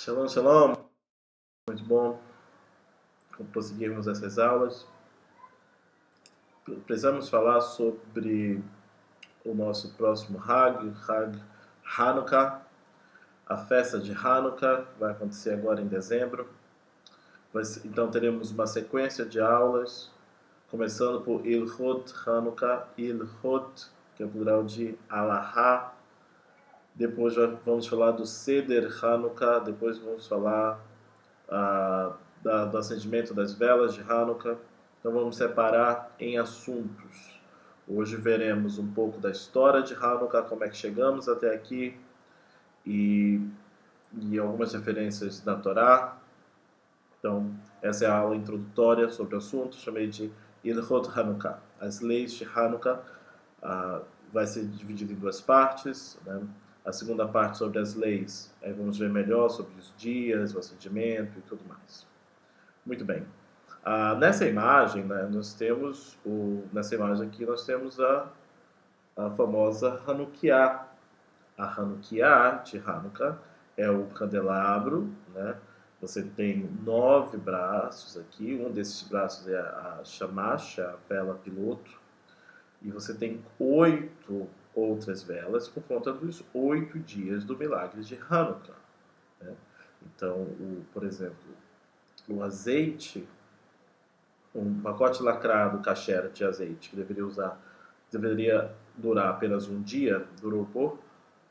Shalom, shalom. Muito bom prosseguirmos essas aulas. Precisamos falar sobre o nosso próximo Hag Hanukkah. A festa de Hanukkah vai acontecer agora em dezembro. Então teremos uma sequência de aulas, começando por Ilhot Hanukkah, Ilhot, que é o plural de Alahá. Depois vamos falar do Seder Hanukkah, depois vamos falar do acendimento das velas de Hanukkah. Então vamos separar em assuntos. Hoje veremos um pouco da história de Hanukkah, como é que chegamos até aqui e algumas referências da Torá. Então essa é a aula introdutória sobre o assunto, chamei de Ilhot Hanukkah. As leis de Hanukkah vai ser dividida em duas partes, né? A segunda parte sobre as leis, aí vamos ver melhor sobre os dias, o acendimento e tudo mais. Muito bem. Nessa imagem, né, nessa imagem aqui nós temos a famosa Hanukkah. A Hanukkah de Hanukkah é o candelabro, né? Você tem 9 braços aqui, um desses braços é a shamash, a vela piloto, e você tem 8 outras velas por conta dos 8 dias do milagre de Hanukkah, né? Então, por exemplo, o azeite, um pacote lacrado kasher de azeite que deveria durar apenas um dia, durou por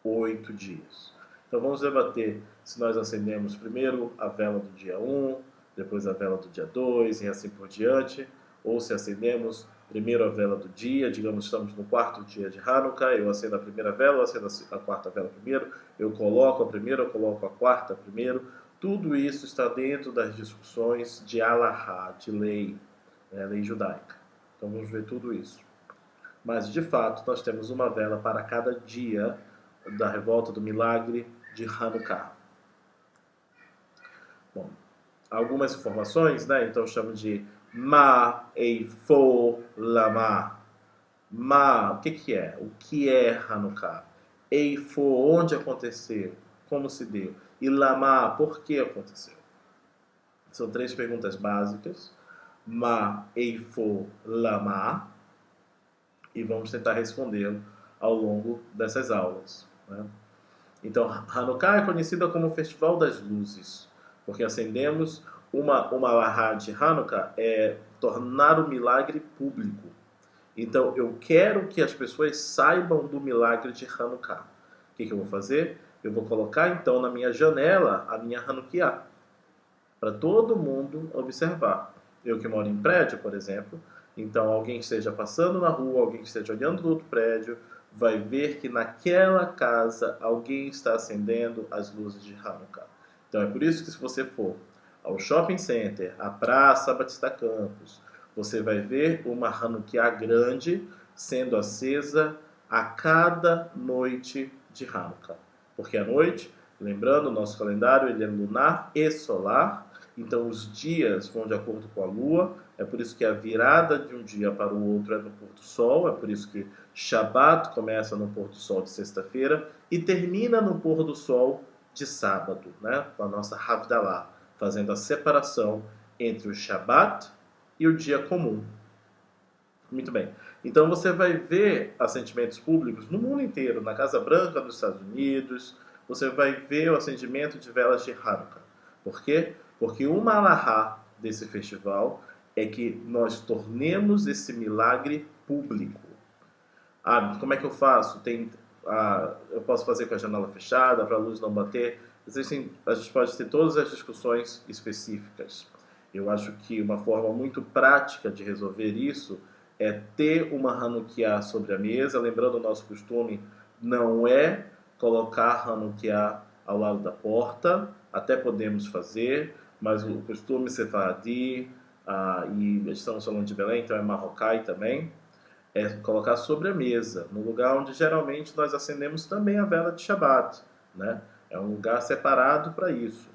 8 dias. Então vamos debater se nós acendemos primeiro a vela do dia 1, depois a vela do dia 2 e assim por diante, ou se acendemos primeiro a vela do dia, digamos que estamos no 4º dia de Hanukkah, eu acendo a primeira vela, eu acendo a 4ª vela primeiro, eu coloco a primeira, eu coloco a 4ª primeiro. Tudo isso está dentro das discussões de Alahá, de lei, né, lei judaica. Então vamos ver tudo isso. Mas de fato nós temos uma vela para cada dia da revolta do milagre de Hanukkah. Bom, algumas informações, né? Então chamo de Ma, Eifo, Lama. Ma, o que é? O que é Hanukkah? Eifo, onde aconteceu? Como se deu? E Lama, por que aconteceu? São 3 perguntas básicas. Ma, Eifo, Lama. E vamos tentar respondê-lo ao longo dessas aulas, né? Então, Hanukkah é conhecida como o Festival das Luzes, porque acendemos uma alahá de Hanukkah é tornar o milagre público. Então, eu quero que as pessoas saibam do milagre de Hanukkah. O que eu vou fazer? Eu vou colocar, então, na minha janela a minha Hanukkah, para todo mundo observar. Eu que moro em prédio, por exemplo, então alguém que esteja passando na rua, alguém que esteja olhando do outro prédio, vai ver que naquela casa alguém está acendendo as luzes de Hanukkah. Então é por isso que se você for ao shopping center, à Praça Batista Campos, você vai ver uma Hanukkah grande sendo acesa a cada noite de Hanukkah. Porque a noite, lembrando, o nosso calendário ele é lunar e solar, então os dias vão de acordo com a lua, é por isso que a virada de um dia para o outro é no pôr do sol, é por isso que Shabat começa no pôr do sol de sexta-feira e termina no pôr do sol de sábado, né? Com a nossa Havdalah, fazendo a separação entre o Shabat e o dia comum. Muito bem. Então você vai ver acendamentos públicos no mundo inteiro, na Casa Branca dos Estados Unidos, você vai ver o acendimento de velas de Hanukkah. Por quê? Porque uma alahá desse festival é que nós tornemos esse milagre público. Como é que eu faço? Eu posso fazer com a janela fechada, para a luz não bater. A gente pode ter todas as discussões específicas. Eu acho que uma forma muito prática de resolver isso é ter uma Hanukkah sobre a mesa. Lembrando o nosso costume, não é colocar Hanukkah ao lado da porta, até podemos fazer, mas o costume sefaradi, e estamos falando de Belém, então é marrocai também, é colocar sobre a mesa, no lugar onde geralmente nós acendemos também a vela de Shabat, né? É um lugar separado para isso.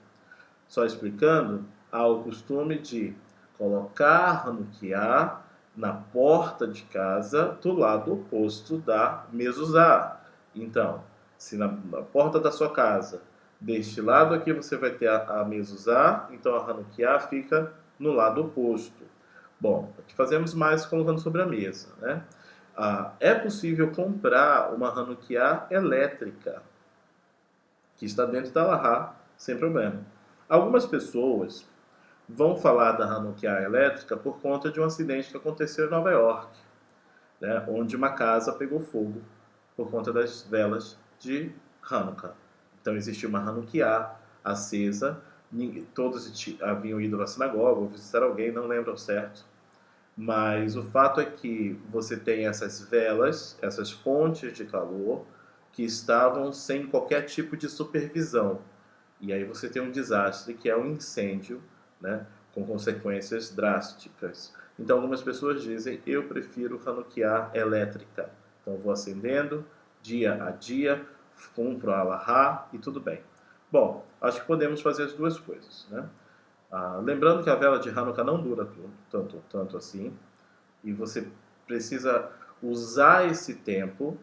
Só explicando, há o costume de colocar Hanukkah na porta de casa do lado oposto da mezuzá. Então, se na porta da sua casa Deste lado aqui você vai ter a mezuzá, então a Hanukkah fica no lado oposto. Bom, aqui fazemos mais colocando sobre a mesa, né? É possível comprar uma Hanukkah elétrica, que está dentro da Lahá, sem problema. Algumas pessoas vão falar da Hanukkah elétrica por conta de um acidente que aconteceu em Nova York, né, onde uma casa pegou fogo por conta das velas de Hanukkah. Então existia uma Hanukkah acesa, todos haviam ido na sinagoga ou visitar alguém, não lembro ao certo. Mas o fato é que você tem essas velas, essas fontes de calor, que estavam sem qualquer tipo de supervisão. E aí você tem um desastre que é um incêndio, né, com consequências drásticas. Então algumas pessoas dizem, eu prefiro Hanukkah elétrica. Então eu vou acendendo dia a dia, compro a Lahá e tudo bem. Bom, acho que podemos fazer as duas coisas, né? Lembrando que a vela de Hanukkah não dura tanto assim, e você precisa usar esse tempo,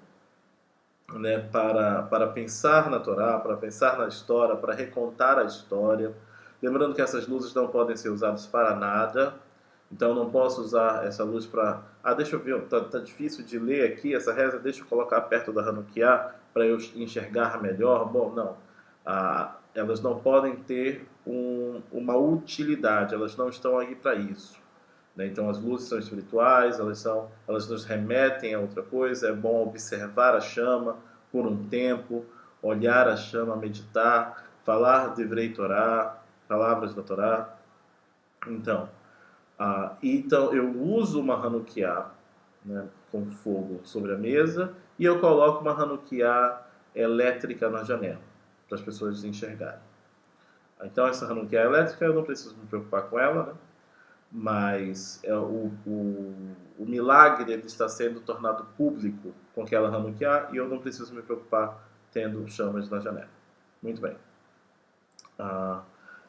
né, para pensar na Torá, para pensar na história, para recontar a história. Lembrando que essas luzes não podem ser usadas para nada, então eu não posso usar essa luz para... deixa eu ver, tá difícil de ler aqui essa reza, deixa eu colocar perto da Hanukkah para eu enxergar melhor. Bom, não. Elas não podem ter uma utilidade, elas não estão aí para isso, né? Então as luzes são espirituais, elas nos remetem a outra coisa. É bom observar a chama por um tempo, olhar a chama, meditar, falar de Divrei Torá, palavras da Torá. Então eu uso uma Hanukkah, né, com fogo sobre a mesa, e eu coloco uma Hanukkah elétrica na janela, para as pessoas enxergarem. Então essa Hanukkah elétrica eu não preciso me preocupar com ela, né? Mas o milagre ele está sendo tornado público com aquela Hanukkah e eu não preciso me preocupar tendo chamas na janela. Muito bem.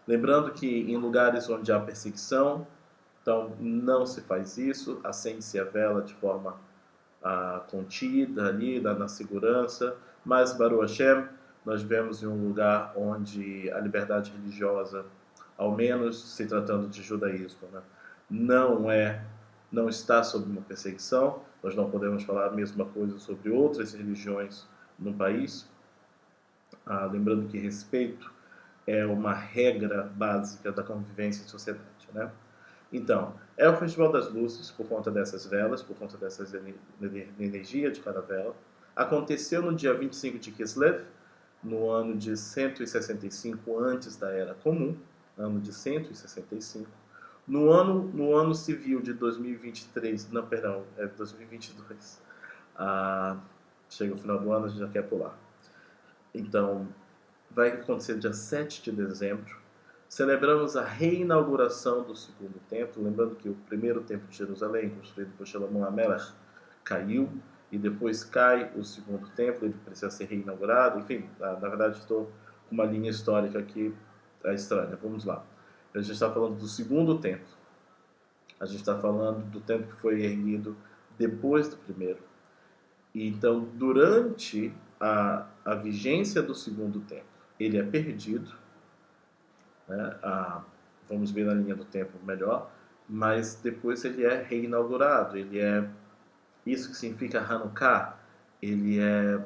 Lembrando que em lugares onde há perseguição, então não se faz isso, acende-se a vela de forma contida ali, na segurança, mas Baruch Hashem, nós vemos em um lugar onde a liberdade religiosa, ao menos se tratando de judaísmo, né, não está sob uma perseguição. Nós não podemos falar a mesma coisa sobre outras religiões no país. Lembrando que respeito é uma regra básica da convivência em sociedade, né? Então, é o Festival das Luzes por conta dessas velas, por conta dessas energia de cada vela. Aconteceu no dia 25 de Kislev, no ano de 165 antes da Era Comum, ano de 165. No ano civil de 2023, não, perdão, é 2022. Chega o final do ano, a gente já quer pular. Então, vai acontecer dia 7 de dezembro. Celebramos a reinauguração do segundo templo, lembrando que o primeiro templo de Jerusalém, construído por Shlomo HaMelech, caiu, e depois cai o segundo templo, ele precisa ser reinaugurado. Enfim, na verdade estou com uma linha histórica aqui estranha. Vamos lá. A gente está falando do segundo templo. A gente está falando do templo que foi erguido depois do primeiro. E então, durante a vigência do segundo templo, ele é perdido, né? Vamos ver na linha do tempo melhor, mas depois ele é reinaugurado. Ele é isso que significa Hanukkah. Ele é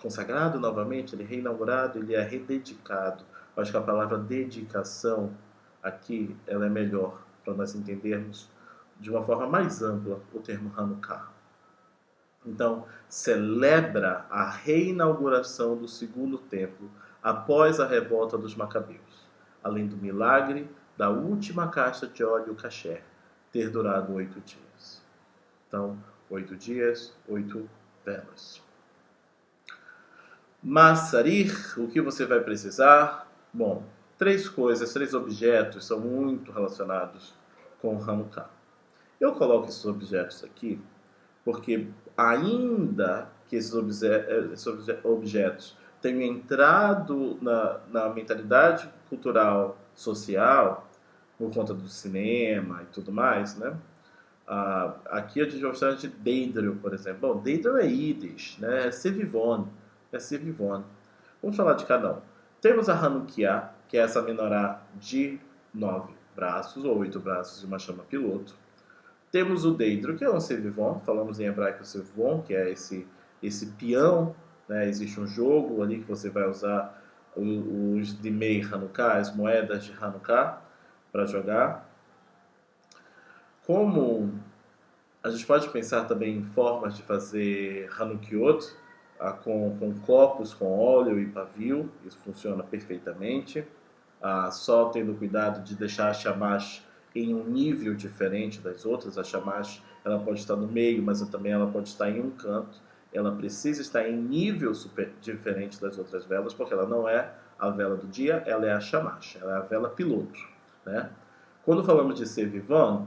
consagrado novamente, ele é reinaugurado, ele é rededicado. Eu acho que a palavra dedicação aqui ela é melhor para nós entendermos de uma forma mais ampla o termo Hanukkah. Então, celebra a reinauguração do segundo templo após a revolta dos Macabeus, além do milagre da última caixa de óleo kasher ter durado 8 dias. Então, 8 dias, 8 velas. Massarir, o que você vai precisar? Bom, 3 objetos são muito relacionados com Hanukkah. Eu coloco esses objetos aqui porque, ainda que esses objetos tenham entrado na mentalidade cultural social, por conta do cinema e tudo mais, né? Aqui a gente vai falar de Deidro, por exemplo. Bom, Deidro é Yiddish, né? É Sevivon. Vamos falar de cada um. Temos a Hanukkah, que é essa menorá de 9 braços ou 8 braços e uma chama piloto. Temos o Deidro, que é um Sevivon, falamos em hebraico Sevivon, que é esse peão, né? Existe um jogo ali que você vai usar os Dimei Hanukkah, as moedas de Hanukkah, para jogar. Como a gente pode pensar também em formas de fazer Hanukkot, com copos, com óleo e pavio, isso funciona perfeitamente. Só tendo cuidado de deixar a shamash em um nível diferente das outras. A shamash ela pode estar no meio, mas também ela pode estar em um canto. Ela precisa estar em nível diferente das outras velas, porque ela não é a vela do dia, ela é a shamash, ela é a vela piloto, né? Quando falamos de Sevivan,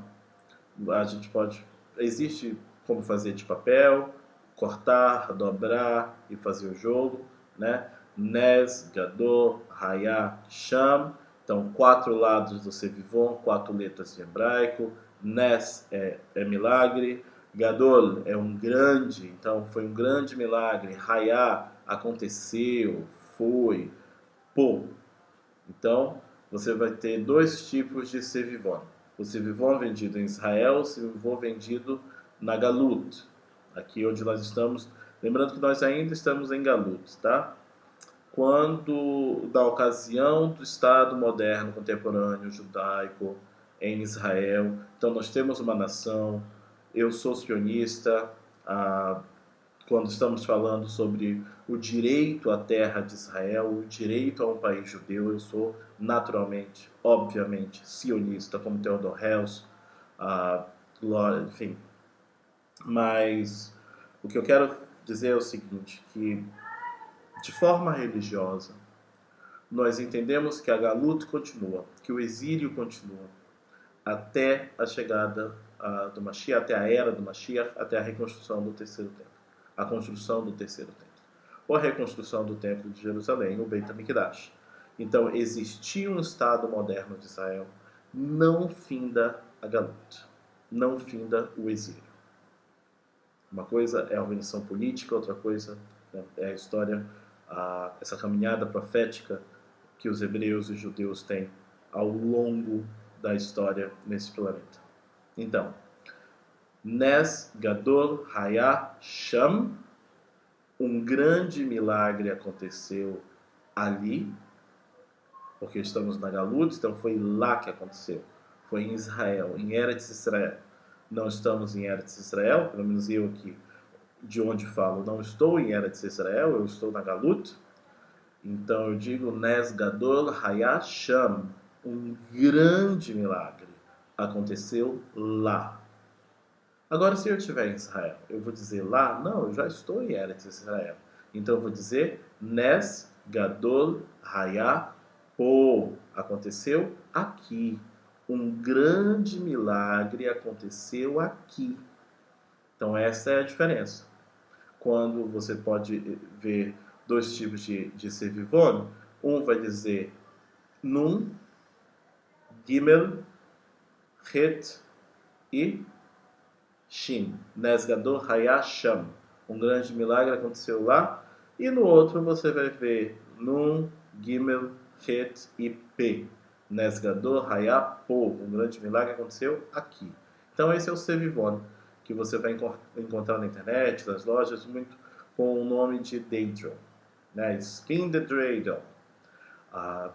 a gente pode... Existe como fazer de papel, cortar, dobrar e fazer o jogo, né? Nes, Gadol, Hayá, Sham. Então, 4 lados do Sevivon, 4 letras em hebraico. Nes é milagre. Gadol é um grande, então foi um grande milagre. Hayá aconteceu, foi, pô. Então, você vai ter 2 tipos de Sevivon. O Sevivon vendido em Israel, o Sevivon vendido na Galut, aqui onde nós estamos. Lembrando que nós ainda estamos em Galut, tá? Quando, da ocasião do Estado moderno, contemporâneo, judaico, em Israel. Então, nós temos uma nação. Eu sou sionista. Quando estamos falando sobre o direito à terra de Israel, o direito a um país judeu, eu sou naturalmente, obviamente, sionista, como Theodor Herzl, enfim. Mas o que eu quero dizer é o seguinte, que de forma religiosa, nós entendemos que a Galut continua, que o exílio continua, até a chegada do Mashiach, até a era do Mashiach, até a reconstrução do terceiro templo. A construção do terceiro templo. Ou a reconstrução do templo de Jerusalém, o Beit HaMikdash. Então, existia um Estado moderno de Israel, não finda a Galut, não finda o exílio. Uma coisa é a organização política, outra coisa é a história, essa caminhada profética que os hebreus e os judeus têm ao longo da história nesse planeta. Então, Nes Gadol Hayá Sham, um grande milagre aconteceu ali, porque estamos na Galut, então foi lá que aconteceu. Foi em Israel, em Eretz Israel. Não estamos em Eretz Israel, pelo menos eu aqui, de onde falo, não estou em Eretz Israel, eu estou na Galut. Então eu digo Nes Gadol Hayá Sham, um grande milagre aconteceu lá. Agora, se eu estiver em Israel, eu vou dizer lá? Não, eu já estou em Eretz Israel. Então eu vou dizer Nes Gadol Hayá Po. Aconteceu aqui. Um grande milagre aconteceu aqui. Então essa é a diferença. Quando você pode ver 2 tipos de Sevivon, um vai dizer Nun, Gimel, Het e Shin. Nes Gadol Hayá Sham. Um grande milagre aconteceu lá. E no outro você vai ver Nun, Gimel, Het e P. Nes Gadol Hayá Po. Um grande milagre aconteceu aqui. Então esse é o Sevivon, que você vai encontrar na internet, nas lojas, muito com o nome de Deidro. Né? Spin the Dreidel.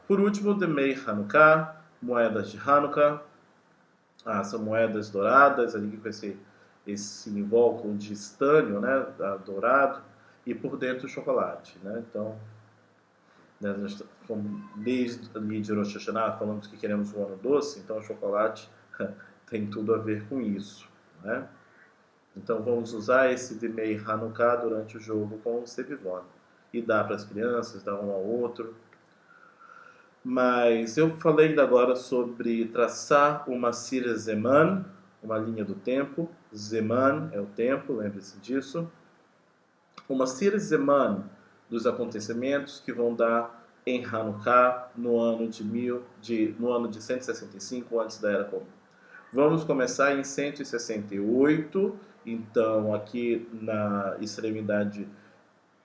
Por último, Demei Hanukkah, moedas de Hanukkah. São moedas douradas, ali com esse invólucro de estânio, né, dourado, e por dentro chocolate, né? Então, né, desde ali de Rosh Hashanah falamos que queremos um ano doce, então o chocolate tem tudo a ver com isso, né? Então vamos usar esse Demei Hanukkah durante o jogo com o Sevivon e dar para as crianças, dar um ao outro. Mas eu falei ainda agora sobre traçar uma Sir Zeman, uma linha do tempo. Zeman é o tempo, lembre-se disso. Uma Sir Zeman dos acontecimentos que vão dar em Hanukkah no ano de 165 antes da Era Comum. Vamos começar em 168, então aqui na extremidade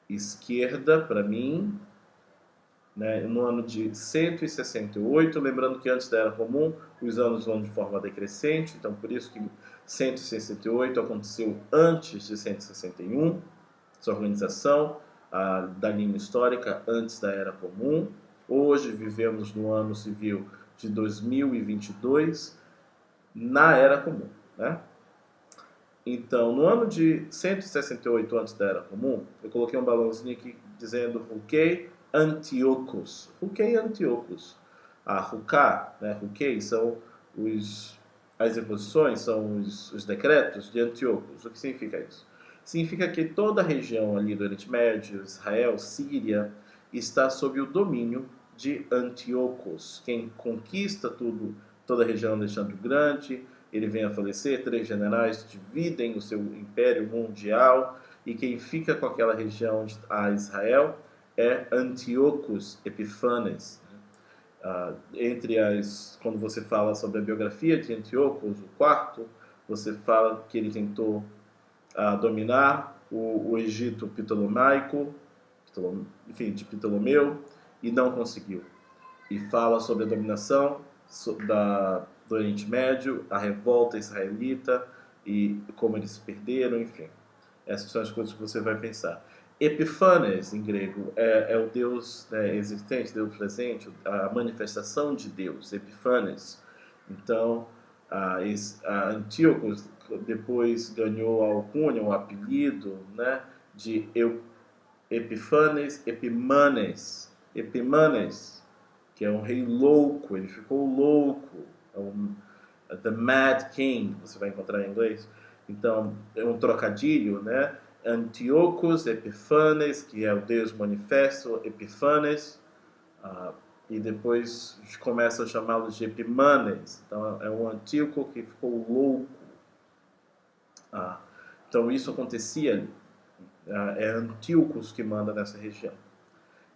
esquerda para mim, né, no ano de 168, lembrando que antes da Era Comum, os anos vão de forma decrescente, então por isso que 168 aconteceu antes de 161, essa organização da linha histórica antes da Era Comum. Hoje vivemos no ano civil de 2022, na Era Comum, né? Então, no ano de 168 antes da Era Comum, eu coloquei um balãozinho aqui dizendo Hukkei Antiochus. Hukkei Antiochus. A Hukkah, né? Hukkei são as imposições, são os decretos de Antiochus. O que significa isso? Significa que toda a região ali do Oriente Médio, Israel, Síria, está sob o domínio de Antiochus. Quem conquista toda a região de Alexandre o Grande, ele vem a falecer, 3 generais dividem o seu império mundial, e quem fica com aquela região a Israel é Antiochus Epífanes. Quando você fala sobre a biografia de Antiochus IV, você fala que ele tentou dominar o Egito ptolomaico, de Ptolomeu, e não conseguiu. E fala sobre a dominação do Oriente Médio, a revolta israelita e como eles se perderam, enfim. Essas são as coisas que você vai pensar. Epífanes, em grego, é o Deus, né, existente, Deus presente, a manifestação de Deus, Epífanes. Então, Antíoco depois ganhou a alcunha, o apelido, né, de Epífanes Epimanes. Epimanes, que é um rei louco, ele ficou louco. The Mad King, você vai encontrar em inglês. Então, é um trocadilho, né? Antiochus Epífanes, que é o Deus manifesto, Epífanes, e depois começa a chamá-lo de Epimanes. Então, é um Antíoco que ficou louco. Então, isso acontecia ali. É Antíocos que manda nessa região.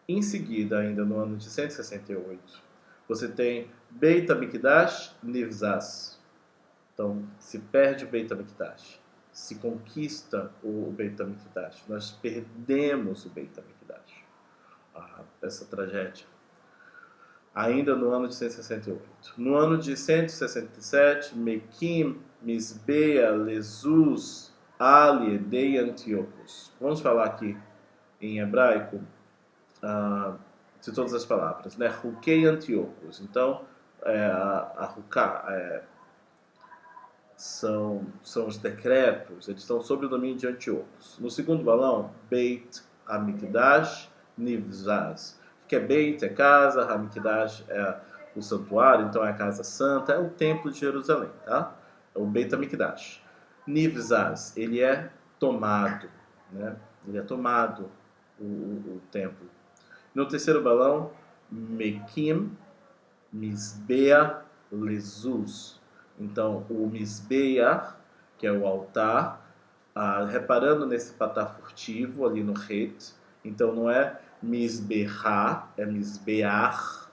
Em seguida, ainda no ano de 168, você tem Beit HaMikdash Nivzaz. Então, se perde o Beit HaMikdash, se conquista o Beit HaMikdash. Nós perdemos o Beit HaMikdash. Essa tragédia. Ainda no ano de 168. No ano de 167, Mekim, Misbea, Lezuz, Ali, Edei, Antiochus. Vamos falar aqui em hebraico de todas as palavras, né? Hukkei Antiochus. Então, a Hukkah são os decretos, eles estão sob o domínio de Antiochus. No segundo balão, Beit HaMikdash Nivzaz. O que é Beit? É casa, HaMikdash é o santuário, então é a casa santa, é o templo de Jerusalém, tá? É o Beit HaMikdash. Nivzaz, ele é tomado, né? Ele é tomado, o templo. No terceiro balão, Mekim, Misbea, Lezuz. Então, o Misbeach, que é o altar, reparando nesse patá furtivo ali no Het, então não é Misbeha, é Misbeach,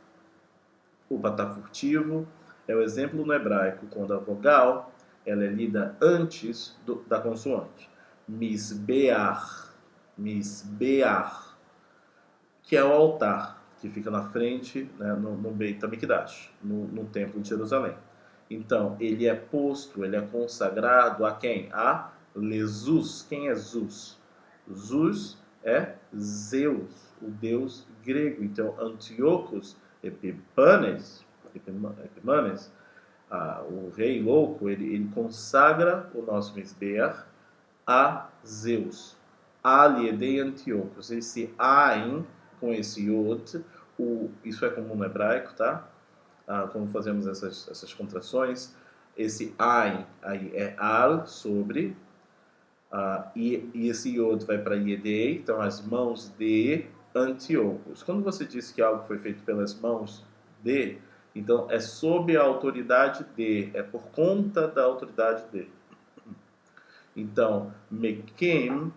o patá furtivo. É o exemplo no hebraico, quando a vogal ela é lida antes da consoante. Misbeach, Misbeach, que é o altar, que fica na frente, né, no Beit HaMikdash, no Templo de Jerusalém. Então, ele é posto, ele é consagrado a quem? A Lezuz. Quem é Zuz? Zuz é Zeus, o deus grego. Então, Antiochus Epimanes, o rei louco, ele consagra o nosso Misbeach a Zeus. Ali Edei Antiochus. Esse Ain, com esse Yod, isso é comum no hebraico, tá? Como fazemos essas contrações, esse Ain aí é Al, sobre, e esse Yod vai para Yedei, então as mãos de Antiochus. Quando você diz que algo foi feito pelas mãos de, então é sob a autoridade de, é por conta da autoridade de. Então, Mekem,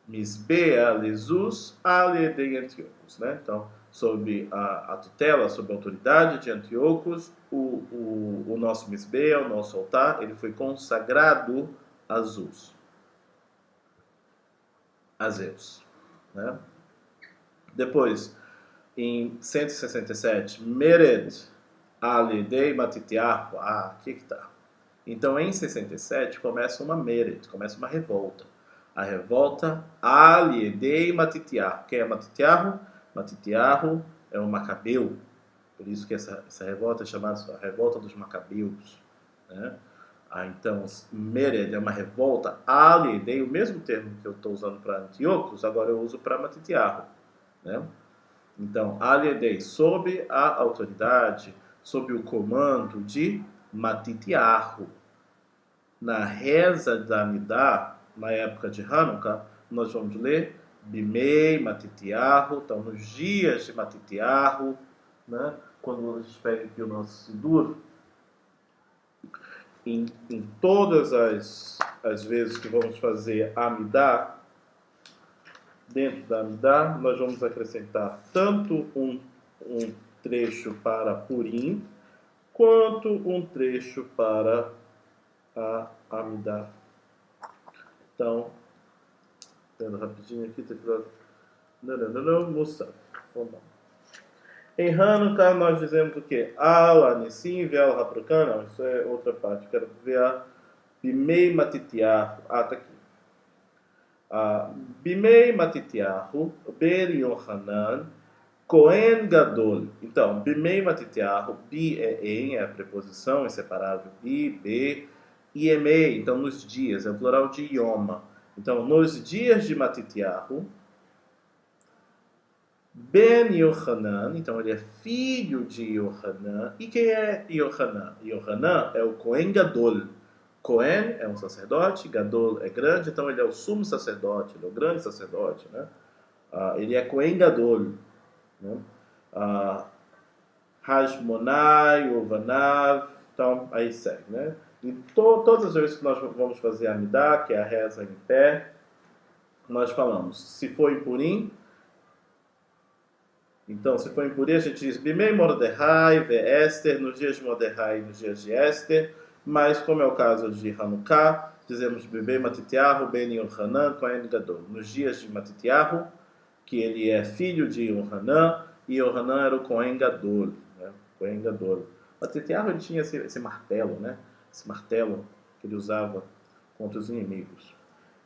Misbea, Lezuz, Al Yedei Antiochus, né? Então, sob a tutela, sob a autoridade de Antiochus, o nosso Misbea, o nosso altar, ele foi consagrado a Zeus. Né? Depois, Em 167, Mered al-Yedei Matitiahu. Aqui que está. Então, em 67, começa uma Mered, começa uma revolta. A revolta al-Yedei Matitiahu. Quem é Matitiahu? Matitiahu é um macabeu. Por isso que essa revolta é chamada a revolta dos macabeus. Né? Então, Mered é uma revolta al-Yedei, o mesmo termo que eu estou usando para Antíocos, agora eu uso para Matitiahu. Né? Então, al-Yedei, sob a autoridade, sob o comando de Matitiahu. Na reza da Amidá, na época de Hanukkah, nós vamos ler Bimei Matitiahu, então nos dias de Matitiahu, né? Quando a gente pega aqui o nosso Sidur, em todas as vezes que vamos fazer Amidá, dentro da Amidá, nós vamos acrescentar tanto um trecho para Purim, quanto um trecho para a Amidá. Então, vendo rapidinho aqui, não, Musaf. Vamos lá. Em Hanukkah nós dizemos o quê? Anissim ve'al haprokan. Não, isso é outra parte. Quero ver a Bimei Matitiahu. Tá aqui. Bimei Matitiahu, Ben Yohanan, Kohen Gadol. Então, Bimei Matitiahu, Bi é em, é a preposição inseparável. Bi, Be, Iemei. Então, nos dias, é o plural de Yoma. Então, nos dias de Matitiahu, Ben Yohanan, então ele é filho de Yohanan. E quem é Yohanan? Yohanan é o Kohen Gadol. Kohen é um sacerdote, Gadol é grande, então ele é o sumo sacerdote, ele é o grande sacerdote. Né? Ele é Kohen Gadol. Né? Hashmonai, Ovanav, então aí segue. Né? E todas as vezes que nós vamos fazer a Amidá, que é a reza em pé, nós falamos, se for em Purim, então, se for em Purim, a gente diz Bimei Mordechai ve Esther, nos dias de Mordechai e nos dias de Esther, mas como é o caso de Hanukkah, dizemos Bimei Matitiahu ben Yohanan Kohen Gadol. Nos dias de Matitiahu, que ele é filho de Yohanan, e Yohanan era o Kohen Gadol. Né? Kohen Gadol. Matitiahu ele tinha esse martelo, né? Esse martelo que ele usava contra os inimigos.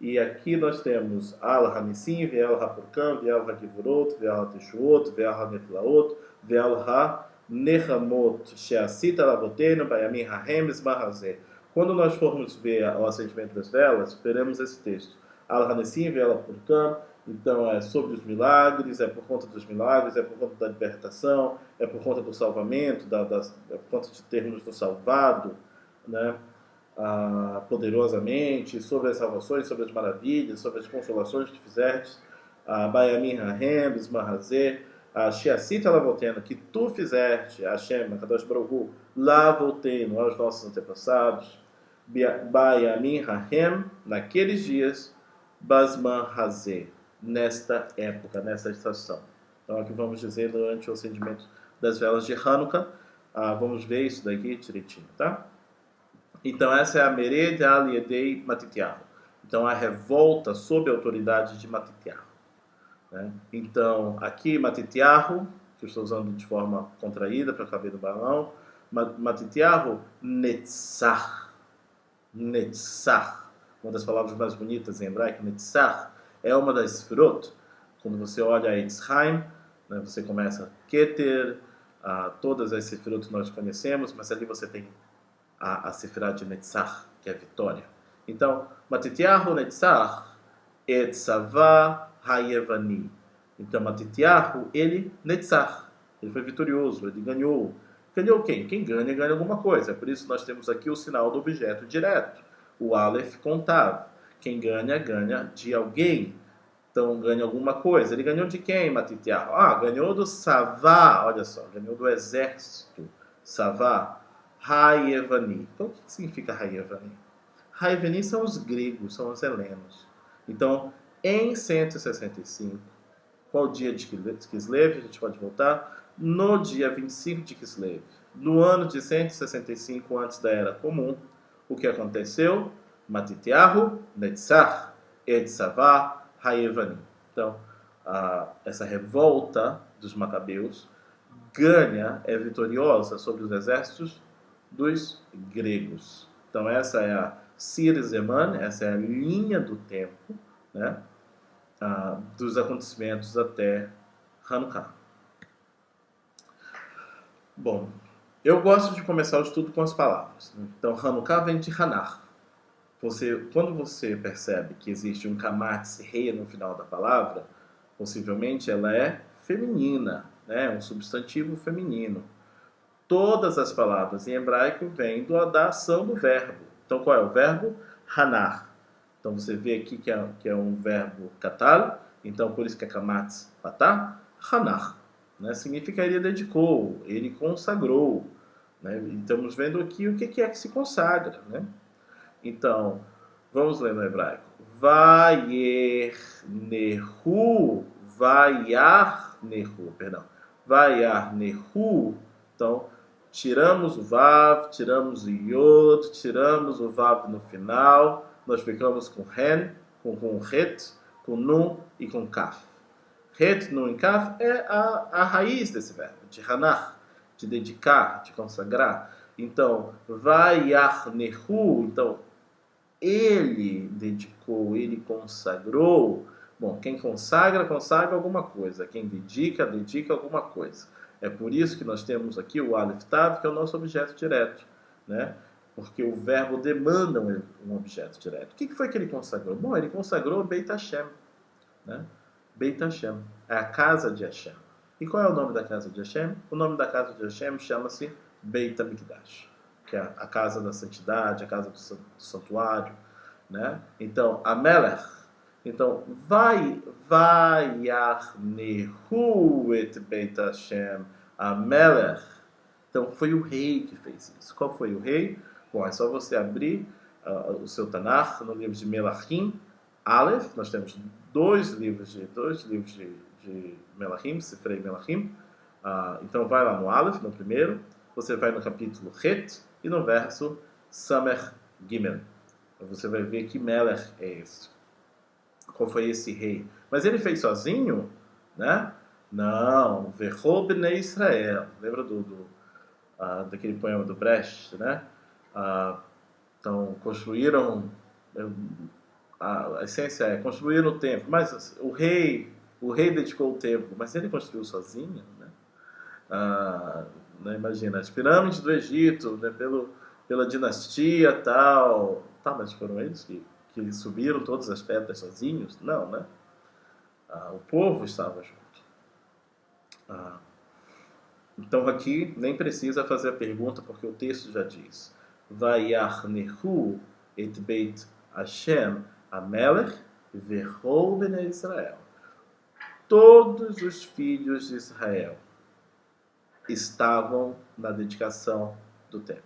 E aqui nós temos Al Hanissim, Ve'al HaPurkan, Ve'al HaGivurot, Ve'al HaTeshuot, Ve'al HaNeflaot, Ve'al HaNehamot, She'asita Lavotenu, Bayamim HaHem Esmahazeh. Quando nós formos ver o acendimento das velas, veremos esse texto. Al Hanissim, Ve'al HaPurkan, então é sobre os milagres, é por conta dos milagres, é por conta da libertação, é por conta do salvamento, é por conta de termos nos salvado, né? Poderosamente, sobre as salvações, sobre as maravilhas, sobre as consolações que fizestes, Bayamim Hahem, Bismahazeh, She'asita Lavotenu, que tu fizeste, Hashem, Kadosh Baruch Hu, Lavotenu, aos nossos antepassados, Bayamim Hahem, naqueles dias, Basman Hazeh, nesta época, nesta estação. Então, aqui vamos dizer durante o acendimento das velas de Hanukkah, vamos ver isso daqui direitinho, tá? Então, essa é a Mered al-Yedei Matitiahu. Então, a revolta sob a autoridade de Matitiahu. Né? Então, aqui Matitiahu, que eu estou usando de forma contraída para caber no balão, Matitiahu Netzach. Netzach. Uma das palavras mais bonitas em hebraico, Netzach, é uma das Sefirot. Quando você olha a Etzchaim, né, você começa Keter, todas as Sefirot que nós conhecemos, mas ali você tem a Sefirah de Netzach, que é vitória. Então, Matitiahu Netzach Etzavah Hayevani. Então, Matitiahu, ele Netzach, ele foi vitorioso, ele ganhou. Ganhou quem? Quem ganha, ganha alguma coisa. Por isso nós temos aqui o sinal do objeto direto. O Aleph contável. Quem ganha, ganha de alguém. Então, ganha alguma coisa. Ele ganhou de quem, Matitiahu? Ganhou do Savá, olha só, ganhou do exército. Savá. Hayevani. Então, o que significa Hayevani? Hayevani são os gregos, são os helenos. Então, em 165, qual dia de Kislev? A gente pode voltar. No dia 25 de Kislev, no ano de 165 antes da Era Comum, o que aconteceu? Matitiahu, Netzach, Etzavah, Hayevani. Então, essa revolta dos Macabeus, ganha, é vitoriosa sobre os exércitos dos gregos. Então essa é a Sir Zeman, essa é a linha do tempo, né, dos acontecimentos até Hanukkah. Bom, eu gosto de começar o estudo com as palavras. Então Hanukkah vem de Hanar. Quando você percebe que existe um kamatz rei no final da palavra, possivelmente ela é feminina, né? Um substantivo feminino. Todas as palavras em hebraico vêm da ação do verbo. Então qual é o verbo? Hanar. Então você vê aqui que é um verbo katal, então por isso que é kamatz patá, hanar. Né? Significa ele dedicou, ele consagrou. Né? E estamos vendo aqui o que é que se consagra, né? Então, vamos ler no hebraico. Vayernehu, Vayarnehu. Então, tiramos o Vav, tiramos o Yod, tiramos o Vav no final. Nós ficamos com Ren, com Het, com Nun e com Kaf. Het, Nun e Kaf é a raiz desse verbo, de Hanach, de dedicar, de consagrar. Então, Vayarnehu, então, ele dedicou, ele consagrou. Bom, quem consagra, consagra alguma coisa. Quem dedica, dedica alguma coisa. É por isso que nós temos aqui o Aleph Tav, que é o nosso objeto direto, né? Porque o verbo demanda um objeto direto. O que foi que ele consagrou? Bom, ele consagrou Beit Hashem, né? Beit Hashem, é a casa de Hashem. E qual é o nome da casa de Hashem? O nome da casa de Hashem chama-se Beit HaMikdash, que é a casa da santidade, a casa do santuário, né? Então, Amelech, então, Vayarnehu et Beit Hashem, Amelech. Então, foi o rei que fez isso. Qual foi o rei? Bom, é só você abrir o seu Tanakh no livro de Melachim, Aleph. Nós temos dois livros de Melachim, Sifrei Melachim. Então, vai lá no Aleph, no primeiro. Você vai no capítulo Het e no verso Samer Gimel. Você vai ver que Melech é esse. Qual foi esse rei? Mas ele fez sozinho? Né? Não. Verro Bnei Israel. Lembra daquele poema do Brecht? Né? Então, construíram... A essência é construir o templo. Mas o rei dedicou o templo. Mas ele construiu sozinho? Né? Né, imagina, as pirâmides do Egito, né, pela dinastia tal, mas foram eles que subiram todas as pedras sozinhos? Não, né? O povo estava junto. Então aqui nem precisa fazer a pergunta, porque o texto já diz: Vayarnehu et Beit Hashem Amelech verrou Bnei Israel. Todos os filhos de Israel estavam na dedicação do templo.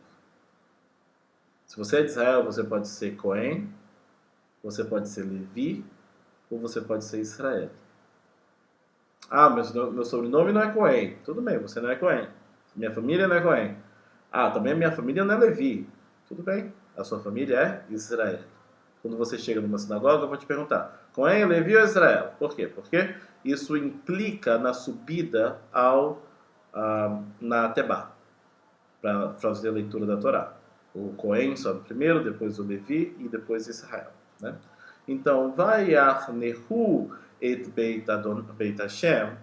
Se você é de Israel, você pode ser Cohen, você pode ser Levi, ou você pode ser Israel. Mas meu sobrenome não é Cohen. Tudo bem, você não é Cohen. Minha família não é Cohen. Também minha família não é Levi. Tudo bem, a sua família é Israel. Quando você chega numa sinagoga, eu vou te perguntar: Cohen, Levi ou Israel? Por quê? Porque isso implica na subida na Tebá, para fazer a leitura da Torá. O Cohen sobe primeiro, depois o Levi e depois Israel, né? Então, Vayarnehu et Beit Hashem,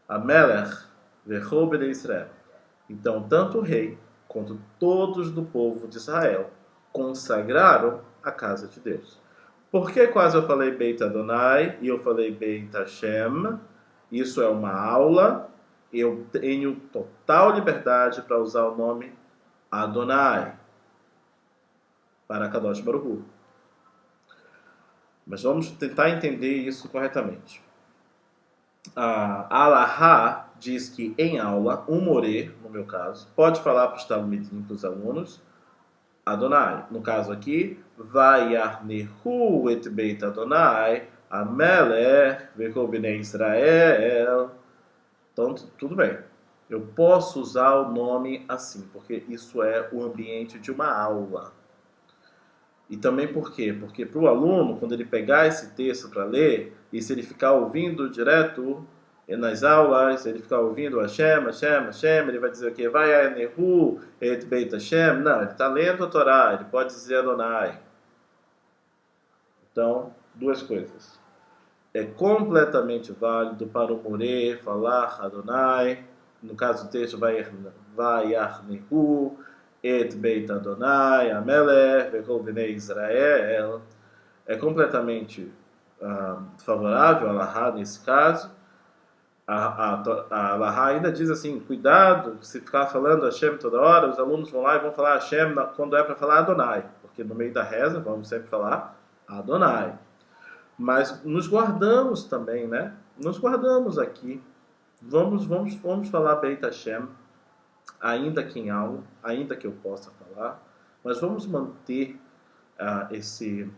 Amelech verrou Bnei Israel. Então, tanto o rei quanto todos do povo de Israel consagraram a casa de Deus. Por que quase eu falei Beit Adonai e eu falei Beit Hashem? Isso é uma aula. Eu tenho total liberdade para usar o nome Adonai para Kadosh Baruch Hu. Mas vamos tentar entender isso corretamente. A Alahá diz que em aula, um morê, no meu caso, pode falar para os talmidim, para os alunos, Adonai. No caso aqui, Vayarnehu et Beit Adonai, Amelech verrou Bnei Israel. Então, tudo bem. Eu posso usar o nome assim, porque isso é o ambiente de uma aula. E também por quê? Porque para o aluno, quando ele pegar esse texto para ler, e se ele ficar ouvindo direto E nas aulas, ele fica ouvindo Hashem, Hashem, Hashem, ele vai dizer o quê? Vai a Nehu, et Beit Hashem. Não, ele está lendo a Torá, ele pode dizer Adonai. Então, duas coisas. É completamente válido para o Moré falar Adonai. No caso do texto, vai Nehu, et Beit Adonai, Amelech, vekol bnei Israel. É completamente favorável a Allahá nesse caso. A Allahá ainda diz assim, cuidado, se ficar falando Hashem toda hora, os alunos vão lá e vão falar Hashem quando é para falar Adonai, porque no meio da reza vamos sempre falar Adonai. Mas nos guardamos também, né? Nos guardamos aqui. Vamos falar Beit Hashem, ainda que em aula, ainda que eu possa falar, mas vamos manter esse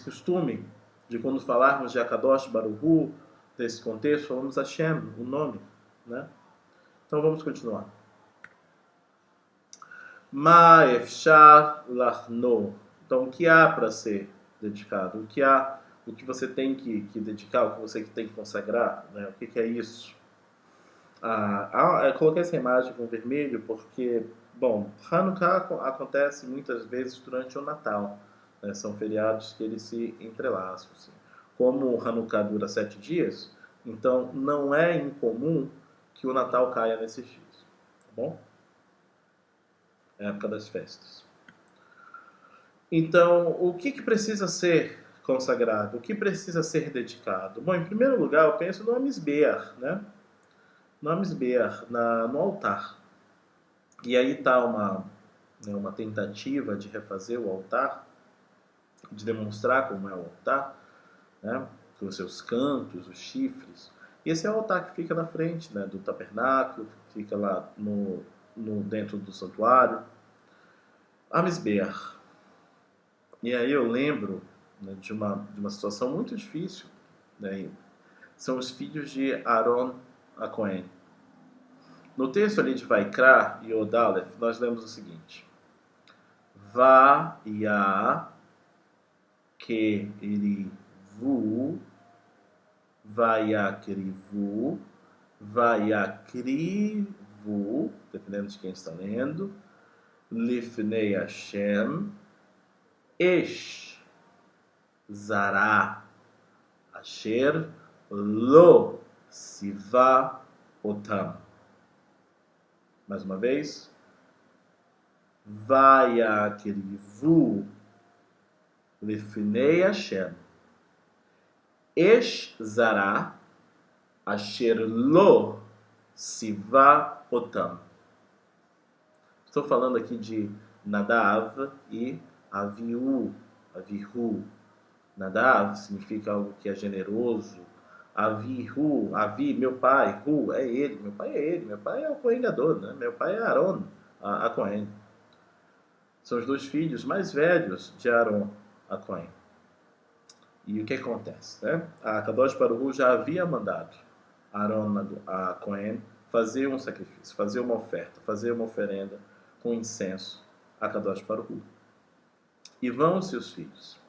costume de quando falarmos de Akadosh Baruch Hu, desse contexto, falamos Hashem, o nome, né? Então vamos continuar. Ma efshar lachno. Então o que há para ser dedicado? O que você tem que dedicar, o que você tem que consagrar, né? O que é isso? Eu coloquei essa imagem com vermelho porque, bom, Hanukkah acontece muitas vezes durante o Natal, né? São feriados que eles se entrelaçam, assim. Como o Hanukkah dura 7 dias, então não é incomum que o Natal caia nesses dias, tá bom? É a época das festas. Então, o que precisa ser consagrado? O que precisa ser dedicado? Bom, em primeiro lugar, eu penso no Amisbeach, né? No Amisbeach, no altar. E aí está uma tentativa de refazer o altar, de demonstrar como é o altar, né? Com os seus cantos, os chifres. E esse é o altar que fica na frente, né, do tabernáculo, fica lá dentro do santuário. Amisbeach. E aí eu lembro, né, de uma situação muito difícil, né? São os filhos de Aaron a Cohen. No texto ali de Vaikra e Odalef, nós lemos o seguinte: Va-ya kerivu, Va-ya-kerivu, Va-ya-krivu, dependendo de quem está lendo, Lifnei Hashem, Esh Zará Asher Lo Siva Otam. Mais uma vez. Vayakrivu Lifnei Hashem Esh Zará Asher Lo Siva Otam. Estou falando aqui de Nadav e Avihu. Nadav significa algo que é generoso. Avihu, meu pai, Hu é ele, meu pai é ele, meu pai é o Cohen Gadol, né? Meu pai é Aaron, a Cohen. São os 2 filhos mais velhos de Aaron, a Cohen. E o que acontece, né? A Kadosh Baruch Hu já havia mandado Aaron, a Cohen, fazer um sacrifício, fazer uma oferta, fazer uma oferenda com incenso a Kadosh Baruch Hu. E vão seus filhos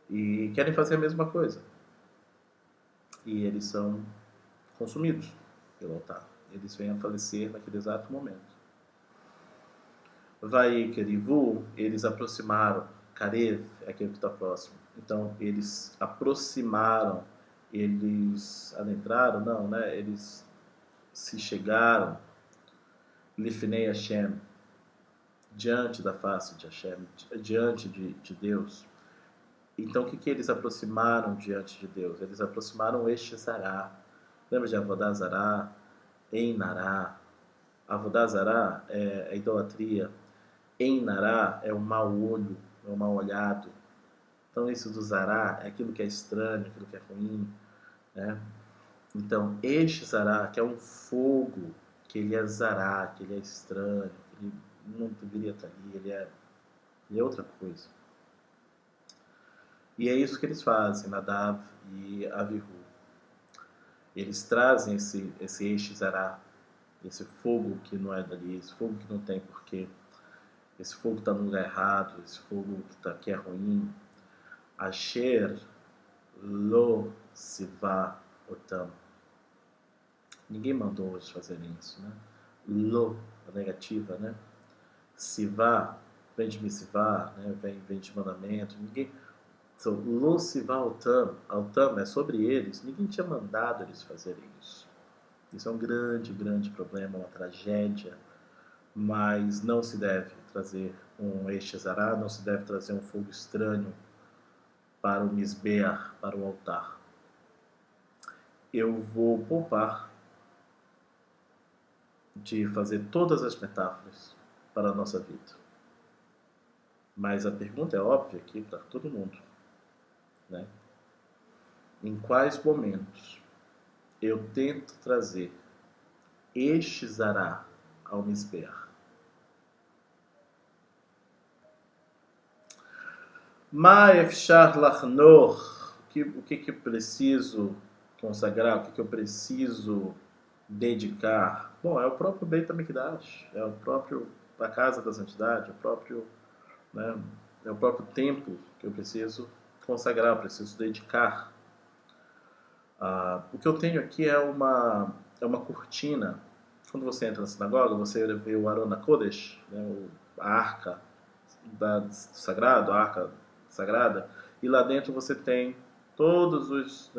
e querem fazer a mesma coisa. E eles são consumidos pelo altar. Eles vêm a falecer naquele exato momento. Vaikerivu, eles aproximaram. Karev é aquele que está próximo. Então, eles aproximaram, eles adentraram, não, né? Eles se chegaram. Lifnei Hashem, diante da face de Hashem, diante de Deus. Então, o que eles aproximaram diante de Deus? Eles aproximaram este Zará. Lembra de Avodá Zará? Einará. Avodá Zará é a idolatria. Einará é o mau olho, é o mau olhado. Então, isso do Zará é aquilo que é estranho, aquilo que é ruim, né? Então, este Zará, que é um fogo, que ele é Zará, que ele é estranho, que ele não deveria estar ali, ele é outra coisa. E é isso que eles fazem, Nadav e Avihu. Eles trazem esse Eish Zará, esse fogo que não é dali, esse fogo que não tem porquê, esse fogo está no lugar errado, esse fogo que é ruim. Asher Lo Siva otam. Ninguém mandou eles fazerem isso, né? Lo, a negativa, né? Sivá, vem de misivá, né? vem de mandamento. Ninguém... So, lo sivá otam é sobre eles. Ninguém tinha mandado eles fazerem isso. Isso é um grande, grande problema, uma tragédia. Mas não se deve trazer um Eixezará, não se deve trazer um fogo estranho para o Misbeach, para o altar. Eu vou poupar de fazer todas as metáforas para a nossa vida. Mas a pergunta é óbvia aqui para todo mundo, né? Em quais momentos eu tento trazer Eixezará ao Misbeach? Ma efshar lachnor, o que eu preciso consagrar, o que eu preciso dedicar? Bom, é o próprio Beit HaMikdash, é o próprio a casa da santidade, né, é o próprio templo que eu preciso consagrar, eu preciso dedicar. O que eu tenho aqui é uma cortina. Quando você entra na sinagoga, você vê o Aron HaKodesh, né, a arca do sagrado, a arca sagrada, e lá dentro você tem todos os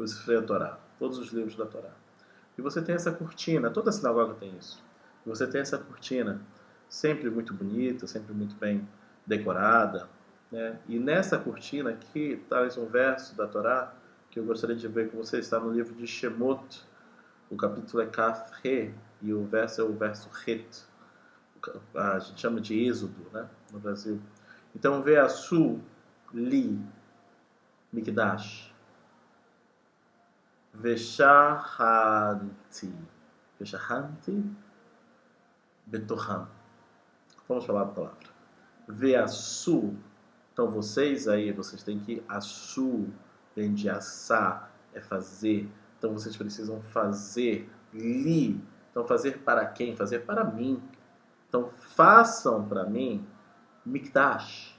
Sifrei Torá, todos os livros da Torá. E você tem essa cortina, toda a sinagoga tem isso. E você tem essa cortina sempre muito bonita, sempre muito bem decorada, né? E nessa cortina aqui traz um verso da Torá que eu gostaria de ver com você, está no livro de Shemot, o capítulo é Kaf He, e o verso é o verso Het. A gente chama de Êxodo, né, no Brasil. Então, Ve'asu li mikdash ve'shahanti betoham. Vamos falar a palavra. Ve'asu. Então, vocês têm que asu, vem de assar, é fazer. Então, vocês precisam fazer li. Então, fazer para quem? Fazer para mim. Então, façam para mim mikdash.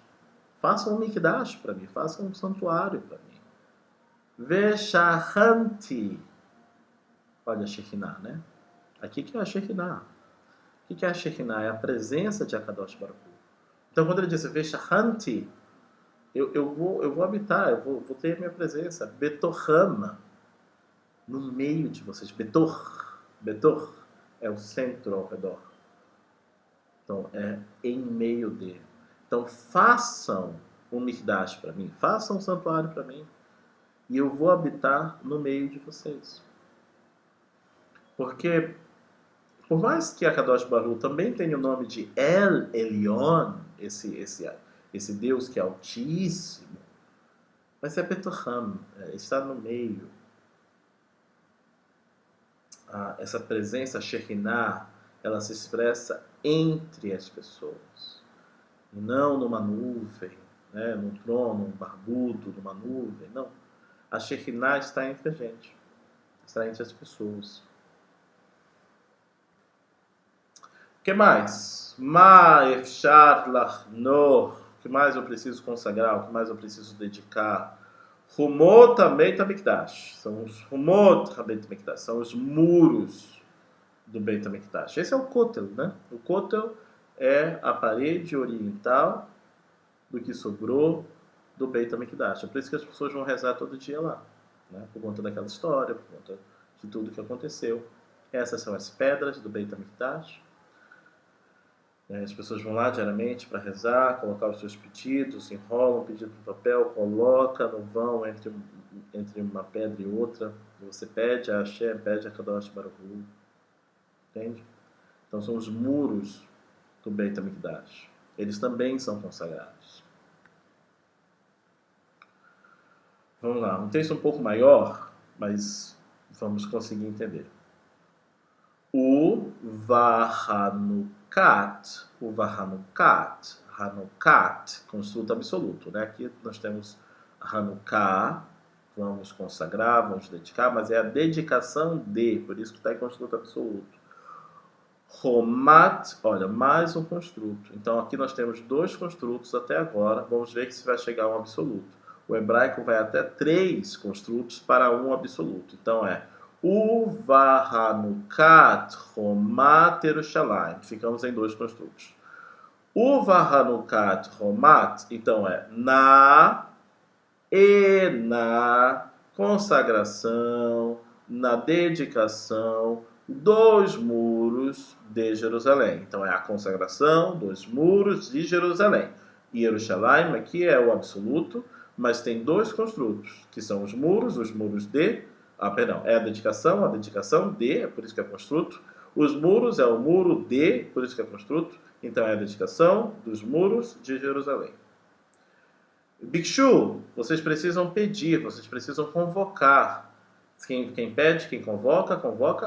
Façam um mikdash para mim. Façam um santuário para mim. Veshahanti. Olha a Shekhinah, né? Aqui que é a Shekhinah. O que é a Shekhinah? É a presença de Akadosh Baruch Hu. Então, quando ele diz Veshahanti, eu vou habitar, eu vou ter a minha presença. Betoham. No meio de vocês. Betor é o centro ao redor. Então, é em meio dele. Então, façam um mikdash para mim. Façam um santuário para mim. E eu vou habitar no meio de vocês. Porque, por mais que Akadosh Baruch Hu também tenha o nome de El Elyon, esse Deus que é altíssimo, mas é Betoham, está no meio. Essa presença Shekhinah, ela se expressa entre as pessoas, e não numa nuvem, né, num trono, um barbudo, numa nuvem, não. A Shekhinah está entre a gente, está entre as pessoas. O que mais? Ma efshar lachnor. O que mais eu preciso consagrar? O que mais eu preciso dedicar? Rumot Beit HaMikdash. São os Rumot Beit HaMikdash. São os muros do Beit HaMikdash. Esse é o Kotel, né? O Kotel é a parede oriental do que sobrou do Beit HaMikdash. É por isso que as pessoas vão rezar todo dia lá, né? Por conta daquela história, por conta de tudo que aconteceu. Essas são as pedras do Beit HaMikdash. As pessoas vão lá diariamente para rezar, colocar os seus pedidos, enrolam o pedido no papel, coloca no vão entre uma pedra e outra. E você pede a Hashem, pede a Kadosh Baruch Hu. Entende? Então são os muros do Beit HaMikdash. Eles também são consagrados. Vamos lá, um texto um pouco maior, mas vamos conseguir entender. O Vahanukat, Hanukat, construto absoluto, né? Aqui nós temos Hanukkah, vamos consagrar, vamos dedicar, mas é a dedicação de, por isso que está em construto absoluto. Romat, olha, mais um construto. Então aqui nós temos dois construtos até agora, vamos ver que se vai chegar a um absoluto. O hebraico vai até 3 construtos para um absoluto. Então é Uvahanukat Romat Yerushalayim. Ficamos em 2 construtos. Uvahanukat Romat, então é na e na consagração, na dedicação dos muros de Jerusalém. Então é a consagração dos muros de Jerusalém. E Yerushalayim aqui é o absoluto, mas tem 2 construtos, que são os muros de... é a dedicação de, é por isso que é construto. Os muros é o muro de, por isso que é construto. Então é a dedicação dos muros de Jerusalém. Bikshu, vocês precisam pedir, vocês precisam convocar. Quem pede, quem convoca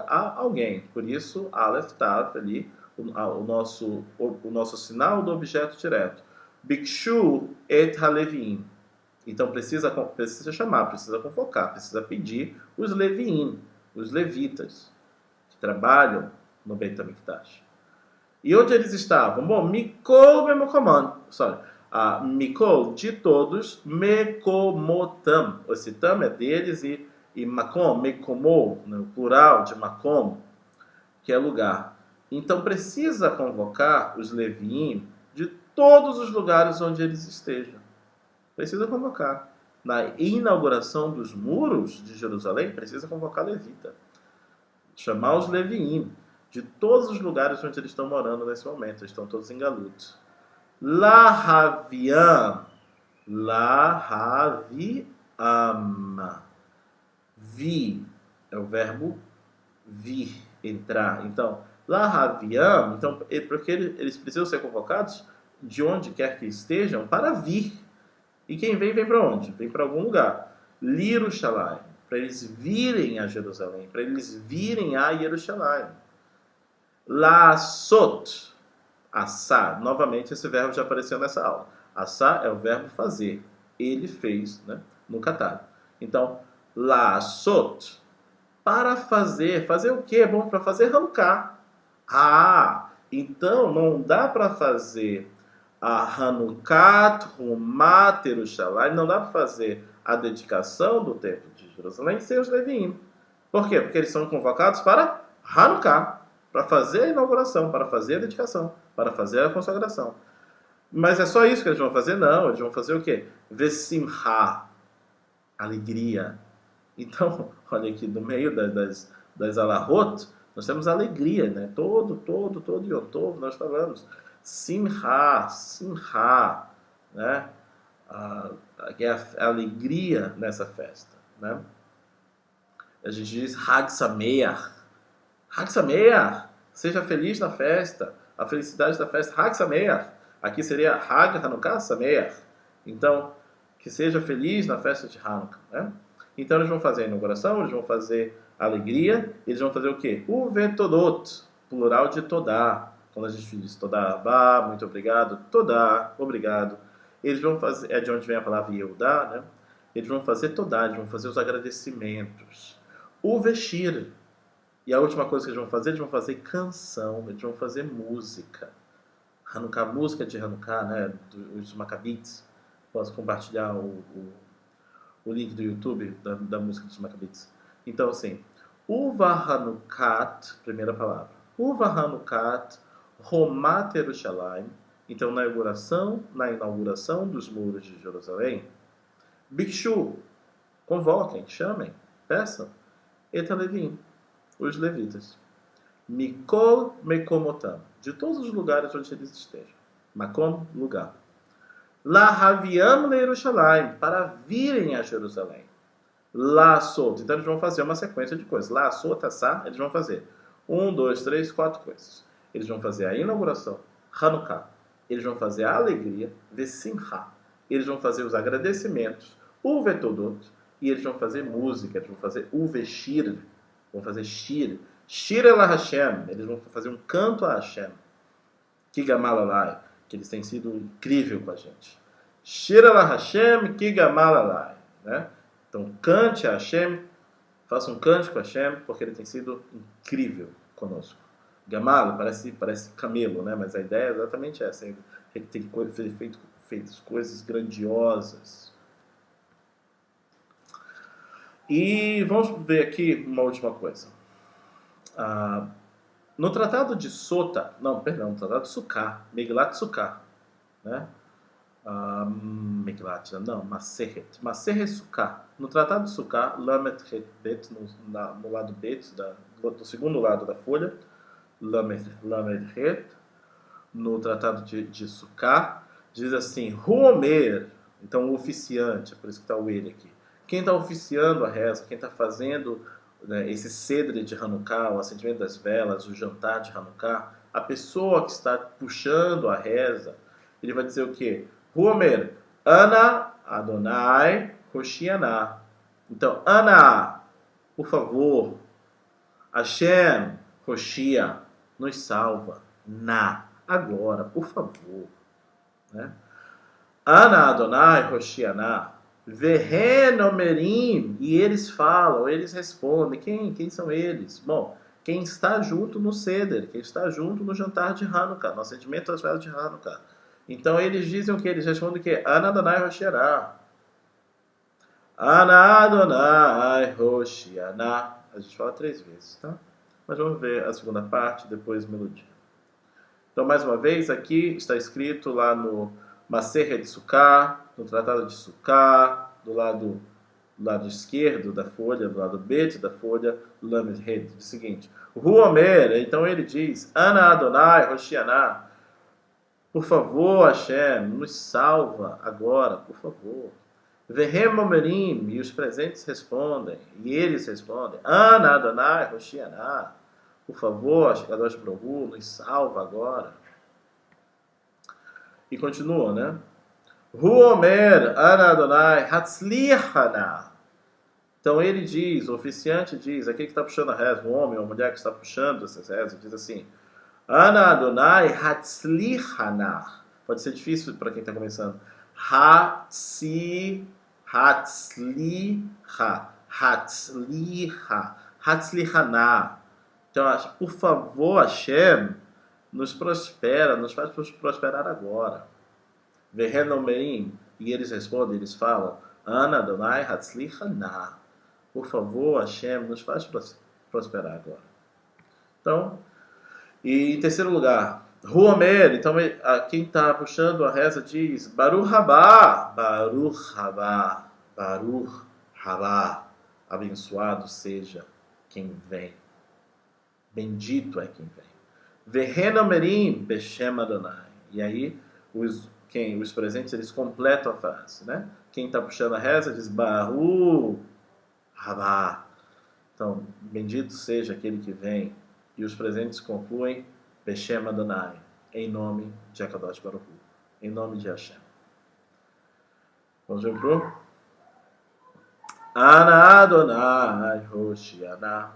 a alguém. Por isso, Aleph Tav ali, o nosso sinal do objeto direto. Bikshu et Halevim. Então precisa chamar, precisa convocar, precisa pedir os Leviim, os levitas, que trabalham no Beit HaMikdash. E onde eles estavam? Bom, Mikol Memokoman. Mikol, de todos, Mekomotam. Esse tam é deles e Makom, Mekomo, no plural de Makom, que é lugar. Então precisa convocar os Leviim de todos os lugares onde eles estejam. Precisa convocar. Na inauguração dos muros de Jerusalém, precisa convocar levita. Chamar os Leviim de todos os lugares onde eles estão morando nesse momento. Eles estão todos em Galut. Lahaviam. Vi é o verbo vir, entrar. Então, Lahaviam, então, porque eles precisam ser convocados de onde quer que estejam para vir. E quem vem para onde? Vem para algum lugar. Lirushalayim, para eles virem a Jerusalém, para eles virem a Yerushalayim. Lasot, assar. Novamente, esse verbo já apareceu nessa aula. Assar é o verbo fazer. Ele fez, né, no catálogo. Então, lasot, para fazer. Fazer o quê? É bom para fazer Hanukkah. Então não dá para fazer a Hanukat Rumat Yerushalayim, não dá para fazer a dedicação do templo de Jerusalém sem os Leviim. Por quê? Porque eles são convocados para Hanukkah, para fazer a inauguração, para fazer a dedicação, para fazer a consagração. Mas é só isso que eles vão fazer? Não, eles vão fazer o quê? Vesimha, alegria. Então, olha aqui, no meio das alahot, nós temos alegria, né? Todo Yom Tov nós falamos. Simha, né? A alegria nessa festa, né? A gente diz Hag Sameach, seja feliz na festa, a felicidade da festa, Hag Sameach. Aqui seria Hag Hanukkah Sameach. Então, que seja feliz na festa de Hanukkah, né? Então eles vão fazer a inauguração, eles vão fazer a alegria, eles vão fazer o quê? Uvetodot, plural de Todá. Quando a gente diz Todá, muito obrigado, Todá, obrigado. Eles vão fazer, é de onde vem a palavra Yehudá, né? Eles vão fazer Todá, eles vão fazer os agradecimentos. Uveshir. E a última coisa que eles vão fazer canção, eles vão fazer música. Hanukkah, música de Hanukkah, né? Dos Maccabites. Posso compartilhar o link do YouTube da música dos Maccabites. Então, assim, Uvahanukat, primeira palavra. Uvahanukat Romat Yerushalayim. Então, na inauguração dos muros de Jerusalém, Bikshu, convoquem, chamem, peçam, Eta Levim, os levitas. Mikol Mekomotam, de todos os lugares onde eles estejam. Makom, lugar. Lahaviam Yerushalayim, para virem a Jerusalém. Lasot, então eles vão fazer uma sequência de coisas. Lasot, assar, eles vão fazer 1, 2, 3, 4 coisas. Eles vão fazer a inauguração, Hanukkah. Eles vão fazer a alegria, Vesimha. Eles vão fazer os agradecimentos, Uvetodot. E eles vão fazer música, eles vão fazer Uveshir. Vão fazer Shir. Shir el Hashem. Eles vão fazer um canto a Hashem. Kigamalalai. Que eles têm sido incrível com a gente. Shir el Hashem, Kigamalalai. Né? Então, cante a Hashem. Faça um cântico a Hashem, porque ele tem sido incrível conosco. Gamal parece camelo, né? Mas a ideia é exatamente essa. Ele tem feito coisas grandiosas. E vamos ver aqui uma última coisa. No Tratado de Sota, no Tratado de Sukkah, Megillat Sukkah, né? Megillat, não, Maseret Sukkah. No Tratado de Sukkah, Lamed Het Bet, no lado Bet, do segundo lado da folha, Lamed Het, no Tratado de Sukkah, diz assim, Huomer, então o oficiante, é por isso que está o ele aqui. Quem está oficiando a reza, quem está fazendo, né, esse cedre de Hanukkah, o acendimento das velas, o jantar de Hanukkah, a pessoa que está puxando a reza, ele vai dizer o quê? Huomer, Ana Adonai Hoshiana. Então, Ana, por favor, Hashem Hoshia, nos salva, agora, por favor. Né? Ana Adonai Hoshiana, Vehenomerim, e eles falam, eles respondem. Quem são eles? Bom, quem está junto no Seder, quem está junto no jantar de Hanukkah, no acendimento das velas de Hanukkah. Então eles dizem o que? Eles respondem que Ana Adonai Hoshiana. Ana Adonai Hoshiana. A gente fala 3 vezes, tá? Mas vamos ver a segunda parte, depois melodia. Então, mais uma vez, aqui está escrito lá no Maseret Sukkah, no Tratado de Sukkah, do lado esquerdo da folha, do lado Bet da folha, Lamed Het, diz o seguinte, Huomer, então ele diz, Ana Adonai Hoshiana, por favor, Hashem, nos salva agora, por favor. Vehemomerim, e os presentes respondem, e eles respondem, Ana Adonai Hoshiana, por favor, Kadosh Baruch Hu, nos salva agora. E continua, né? Huomer, Ana Adonai, Hatzlichana. Então ele diz, o oficiante diz, aquele que está puxando a reza, um homem ou uma mulher que está puxando essas rezas, diz assim, Ana Adonai, Hatzlichana. Pode ser difícil para quem está começando. Hatzlichana. Então, por favor, Hashem, nos prospera, nos faz prosperar agora. Vehenomerim, e eles respondem, eles falam, Ana Adonai Hatzlichana. Por favor, Hashem, nos faz prosperar agora. Então, e em terceiro lugar, Huomer, então quem está puxando a reza diz, Baruch Haba, Baruch Haba, Baruch Haba, abençoado seja quem vem. Bendito é quem vem. Vehenomerim Beshem Adonai. E aí, os presentes, eles completam a frase, né? Quem está puxando a reza diz Baruch Haba. Então, bendito seja aquele que vem. E os presentes concluem Beshem Adonai, em nome de Akadosh Baruch Hu, em nome de Hashem. Vamos ver pro Ana Adonai Hoshiana.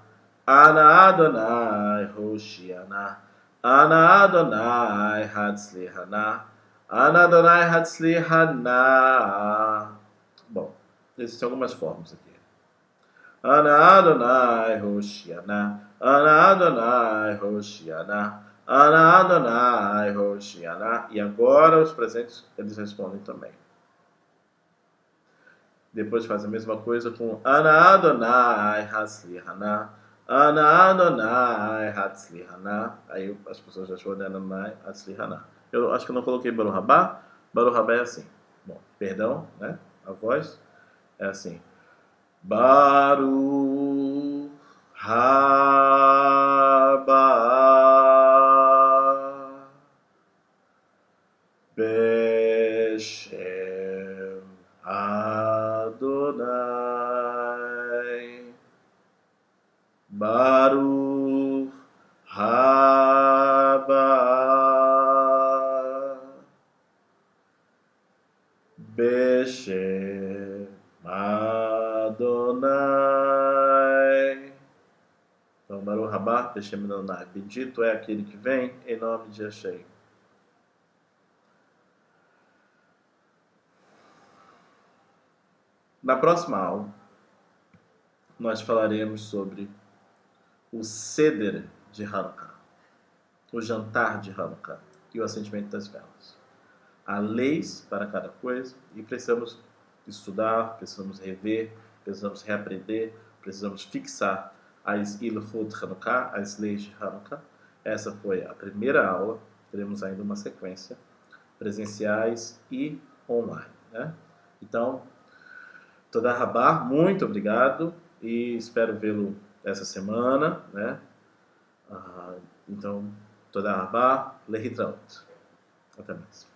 Ana Adonai Hoshiana, Ana Adonai Hatzlichana, Ana Adonai Hatzlichana. Bom, existem algumas formas aqui. Ana Adonai Hoshiana, Ana Adonai Hoshiana, Ana Adonai Hoshiana. E agora os presentes, eles respondem também. Depois faz a mesma coisa com Ana Adonai Hatzlichana, Ana Adonai Hatzlichana. Aí as pessoas já respondem Adonai Hatzlichana. Eu acho que eu não coloquei Baruch Haba. Baruch Haba é assim. Bom, perdão, né? A voz é assim. Baruch Haba Beshem Adonai Baruch Haba Beshem Adonai. Então, Baruch Haba Beshem Adonai. Bendito é aquele que vem em nome de Hashem. Na próxima aula, nós falaremos sobre o Seder de Hanukkah, o jantar de Hanukkah e o acendimento das velas. Há leis para cada coisa e precisamos estudar, precisamos rever precisamos reaprender, precisamos fixar as Ilhot Hanukkah, as leis de Hanukkah. Essa foi a primeira aula, teremos ainda uma sequência, presenciais e online, né? Então, Toda Rabá, muito obrigado e espero vê-lo essa semana, né? Então, Toda Rabá, Lehitraot. Até mais.